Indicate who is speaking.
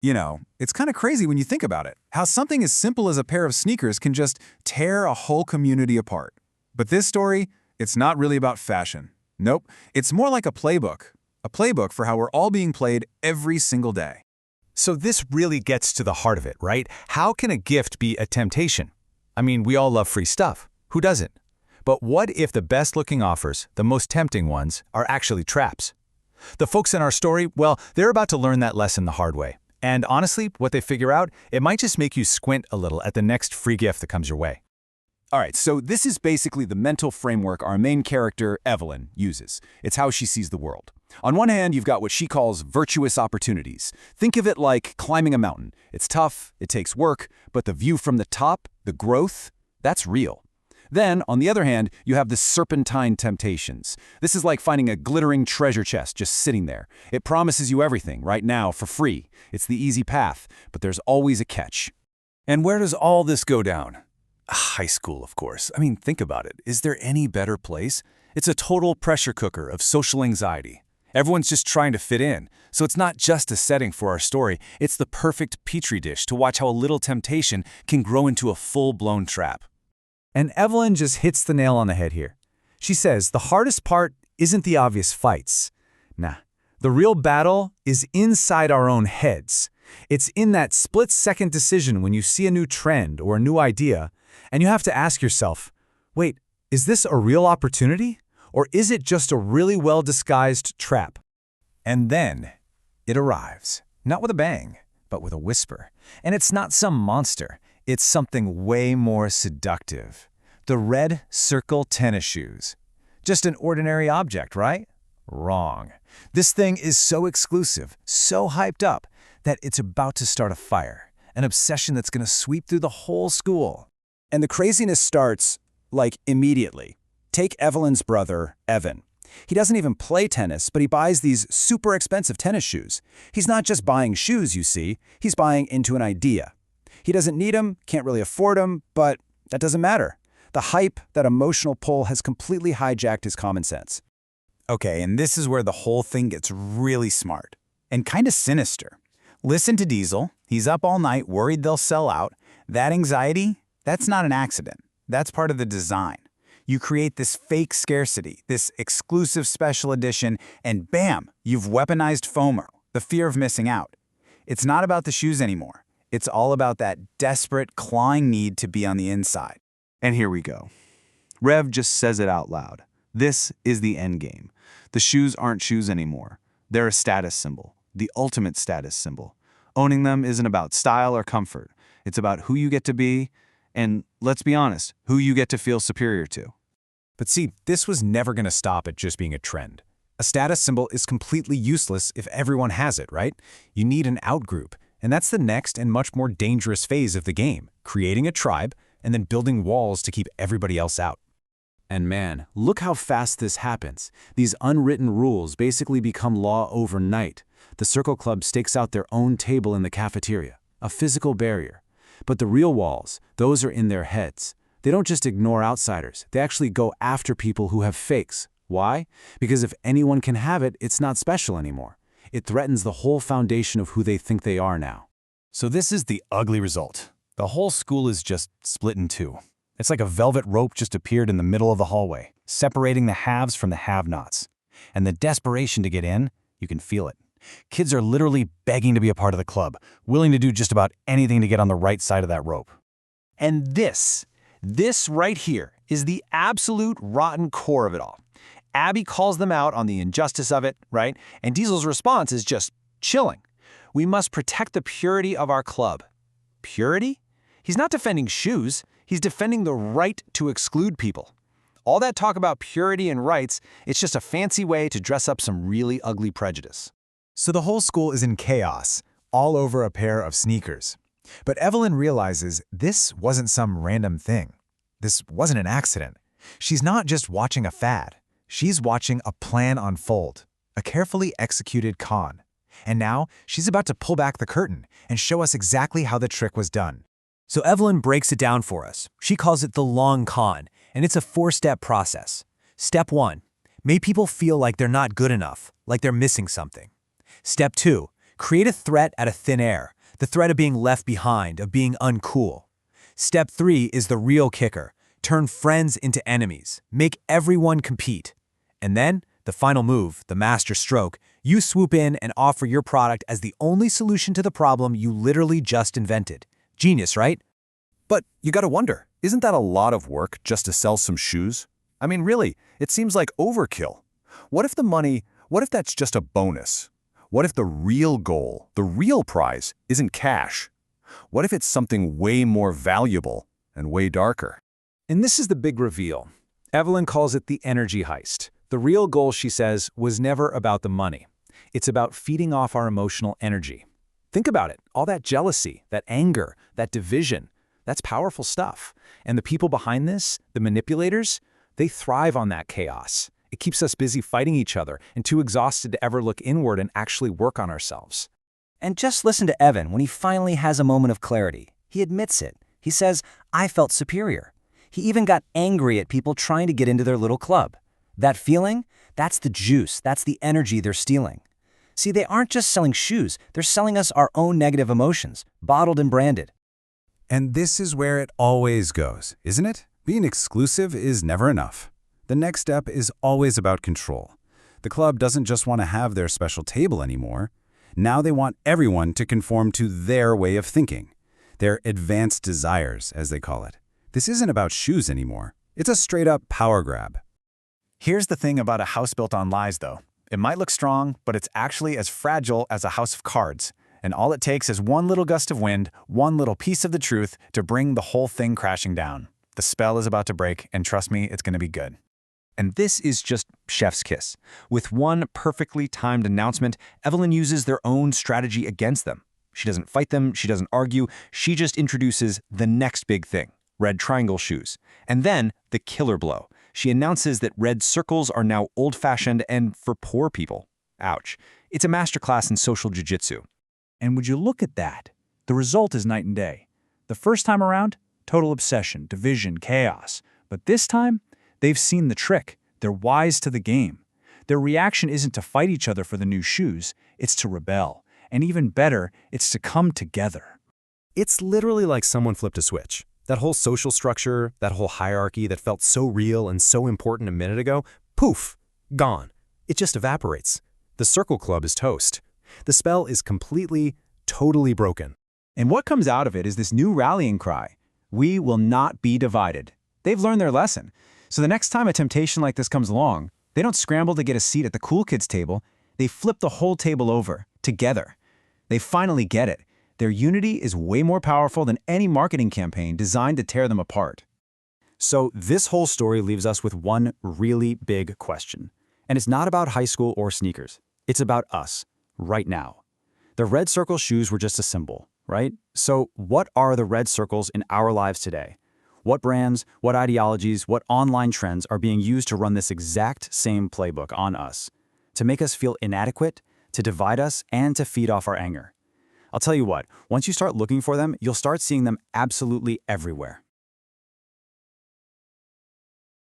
Speaker 1: It's kind of crazy when you think about it, how something as simple as a pair of sneakers can just tear a whole community apart. But this story, it's not really about fashion. Nope, it's more like a playbook for how we're all being played every single day.
Speaker 2: So this really gets to the heart of it, right? How can a gift be a temptation? I mean, we all love free stuff. Who doesn't? But what if the best-looking offers, the most tempting ones, are actually traps? The folks in our story, well, they're about to learn that lesson the hard way. And honestly, what they figure out, it might just make you squint a little at the next free gift that comes your way.
Speaker 1: All right, so this is basically the mental framework our main character, Evelyn, uses. It's how she sees the world. On one hand, you've got what she calls virtuous opportunities. Think of it like climbing a mountain. It's tough, it takes work, but the view from the top, the growth, that's real. Then, on the other hand, you have the serpentine temptations. This is like finding a glittering treasure chest just sitting there. It promises you everything right now for free. It's the easy path, but there's always a catch. And where does all this go down? High school, of course. I mean, think about it. Is there any better place? It's a total pressure cooker of social anxiety. Everyone's just trying to fit in. So it's not just a setting for our story. It's the perfect petri dish to watch how a little temptation can grow into a full-blown trap.
Speaker 2: And Evelyn just hits the nail on the head here. She says the hardest part isn't the obvious fights. Nah, the real battle is inside our own heads. It's in that split-second decision when you see a new trend or a new idea, and you have to ask yourself, wait, is this a real opportunity? Or is it just a really well-disguised trap? And then it arrives, not with a bang, but with a whisper. And it's not some monster. It's something way more seductive. The red circle tennis shoes. Just an ordinary object, right? Wrong. This thing is so exclusive, so hyped up, that it's about to start a fire, an obsession that's going to sweep through the whole school.
Speaker 1: And the craziness starts, immediately. Take Evelyn's brother, Evan. He doesn't even play tennis, but he buys these super expensive tennis shoes. He's not just buying shoes, you see. He's buying into an idea. He doesn't need them, can't really afford them, but that doesn't matter. The hype, that emotional pull, has completely hijacked his common sense.
Speaker 3: Okay, and this is where the whole thing gets really smart and kind of sinister. Listen to Diesel. He's up all night, worried they'll sell out. That anxiety, that's not an accident. That's part of the design. You create this fake scarcity, this exclusive special edition, and bam, you've weaponized FOMO, the fear of missing out. It's not about the shoes anymore. It's all about that desperate, clawing need to be on the inside.
Speaker 4: And here we go. Rev just says it out loud. This is the end game. The shoes aren't shoes anymore. They're a status symbol, the ultimate status symbol. Owning them isn't about style or comfort. It's about who you get to be, and let's be honest, who you get to feel superior to.
Speaker 2: But see, this was never going to stop at just being a trend. A status symbol is completely useless if everyone has it, right? You need an outgroup, and that's the next and much more dangerous phase of the game, creating a tribe and then building walls to keep everybody else out.
Speaker 1: And man, look how fast this happens. These unwritten rules basically become law overnight. The Circle Club stakes out their own table in the cafeteria, a physical barrier. But the real walls, those are in their heads. They don't just ignore outsiders. They actually go after people who have fakes. Why? Because if anyone can have it, it's not special anymore. It threatens the whole foundation of who they think they are now.
Speaker 2: So this is the ugly result. The whole school is just split in two. It's like a velvet rope just appeared in the middle of the hallway, separating the haves from the have-nots. And the desperation to get in, you can feel it. Kids are literally begging to be a part of the club, willing to do just about anything to get on the right side of that rope.
Speaker 5: And this right here is the absolute rotten core of it all. Abby calls them out on the injustice of it, right? And Diesel's response is just chilling. We must protect the purity of our club. Purity? He's not defending shoes. He's defending the right to exclude people. All that talk about purity and rights, it's just a fancy way to dress up some really ugly prejudice.
Speaker 2: So the whole school is in chaos, all over a pair of sneakers. But Evelyn realizes this wasn't some random thing. This wasn't an accident. She's not just watching a fad. She's watching a plan unfold, a carefully executed con. And now she's about to pull back the curtain and show us exactly how the trick was done.
Speaker 5: So Evelyn breaks it down for us. She calls it the long con, and it's a 4-step process. Step 1, make people feel like they're not good enough, like they're missing something. Step 2, Create a threat out of thin air, the threat of being left behind, of being uncool. Step 3 is the real kicker. Turn friends into enemies. Make everyone compete. And then, the final move, the master stroke, you swoop in and offer your product as the only solution to the problem you literally just invented. Genius, right?
Speaker 1: But you gotta wonder, isn't that a lot of work just to sell some shoes? I mean, really, it seems like overkill. What if that's just a bonus? What if the real goal, the real prize, isn't cash? What if it's something way more valuable and way darker?
Speaker 2: And this is the big reveal. Evelyn calls it the energy heist. The real goal, she says, was never about the money. It's about feeding off our emotional energy. Think about it. All that jealousy, that anger, that division, that's powerful stuff. And the people behind this, the manipulators, they thrive on that chaos. It keeps us busy fighting each other and too exhausted to ever look inward and actually work on ourselves.
Speaker 6: And just listen to Evan when he finally has a moment of clarity. He admits it. He says, "I felt superior." He even got angry at people trying to get into their little club. That feeling, that's the juice, that's the energy they're stealing. See, they aren't just selling shoes, they're selling us our own negative emotions, bottled and branded.
Speaker 1: And this is where it always goes, isn't it? Being exclusive is never enough. The next step is always about control. The club doesn't just want to have their special table anymore. Now they want everyone to conform to their way of thinking, their advanced desires, as they call it. This isn't about shoes anymore. It's a straight-up power grab.
Speaker 3: Here's the thing about a house built on lies, though. It might look strong, but it's actually as fragile as a house of cards. And all it takes is one little gust of wind, one little piece of the truth to bring the whole thing crashing down. The spell is about to break, and trust me, it's going to be good.
Speaker 5: And this is just chef's kiss. With one perfectly timed announcement, Evelyn uses their own strategy against them. She doesn't fight them, she doesn't argue, she just introduces the next big thing, red triangle shoes. And then, the killer blow. She announces that red circles are now old-fashioned and for poor people. Ouch. It's a masterclass in social jiu-jitsu.
Speaker 2: And would you look at that? The result is night and day. The first time around, total obsession, division, chaos. But this time, they've seen the trick. They're wise to the game. Their reaction isn't to fight each other for the new shoes, it's to rebel. And even better, it's to come together.
Speaker 7: It's literally like someone flipped a switch. That whole social structure, that whole hierarchy that felt so real and so important a minute ago, poof, gone. It just evaporates. The Circle Club is toast. The spell is completely, totally broken.
Speaker 5: And what comes out of it is this new rallying cry. We will not be divided. They've learned their lesson. So the next time a temptation like this comes along, they don't scramble to get a seat at the cool kids table. They flip the whole table over, together. They finally get it. Their unity is way more powerful than any marketing campaign designed to tear them apart.
Speaker 7: So this whole story leaves us with one really big question. And it's not about high school or sneakers. It's about us, right now. The red circle shoes were just a symbol, right? So what are the red circles in our lives today? What brands, what ideologies, what online trends are being used to run this exact same playbook on us? To make us feel inadequate, to divide us, and to feed off our anger. I'll tell you what, once you start looking for them, you'll start seeing them absolutely everywhere.